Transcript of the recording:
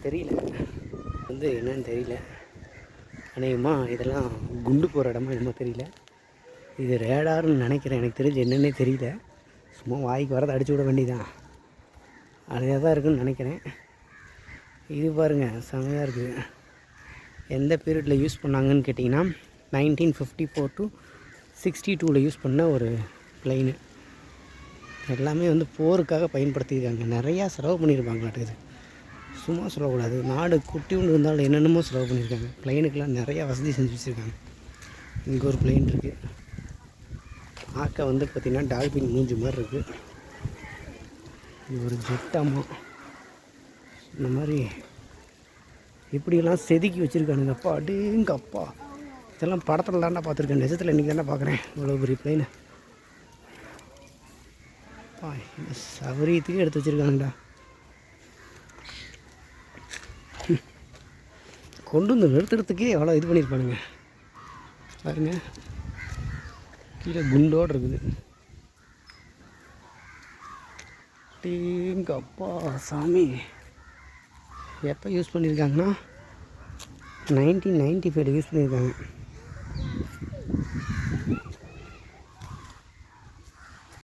தெரியல, என்னன்னு தெரியல. அநேகமாக இதெல்லாம் குண்டு போகிற இடமா என்னமோ தெரியல. இது ரேடார்னு நினைக்கிறேன், எனக்கு தெரிஞ்சு என்னென்னே தெரியல. சும்மா வாய்க்கு வரதை அடிச்சு விட வேண்டியதான், அதே தான் இருக்குதுன்னு நினைக்கிறேன். இது பாருங்கள், செமையாக இருக்குது. எந்த பீரியடில் யூஸ் பண்ணாங்கன்னு கேட்டிங்கன்னா 1954 to 62 யூஸ் பண்ண ஒரு பிளைனு. எல்லாமே போருக்காக பயன்படுத்தியிருக்காங்க. நிறையா செலவு பண்ணியிருப்பாங்களாட்டுக்குது. சும்மா சொல்லக்கூடாது, நாடு குட்டி ஒன்று இருந்தாலும் என்னென்னமோ செலவு பண்ணியிருக்காங்க. பிளைனுக்கெலாம் நிறையா வசதி செஞ்சு வச்சுருக்காங்க. இங்கே ஒரு பிளைன் இருக்குது. பார்க்க பார்த்திங்கன்னா டால்பின் மூஞ்சி மாதிரி இருக்குது. இது ஒரு ஜெட்டாமா. இந்த மாதிரி இப்படியெல்லாம் செதுக்கி வச்சுருக்கானுங்க. அப்பா அடேங்க அப்பா, இதெல்லாம் படத்தில் தாண்டா பார்த்துருக்கேன், நிஜத்தில் இன்றைக்கி தாண்டா பார்க்குறேன் இவ்வளோ பெரிய பிளைனை. சவரியத்துக்கு எடுத்து வச்சுருக்காங்கடா. கொண்டு வந்து நிறுத்துறதுக்கே எவ்வளோ இது பண்ணியிருப்பானுங்க பாருங்க. கீழே குண்டோடு இருக்குது. டேங்க அப்பா சாமி, எப்போ யூஸ் பண்ணியிருக்காங்கன்னா 1995 யூஸ் பண்ணியிருக்காங்க.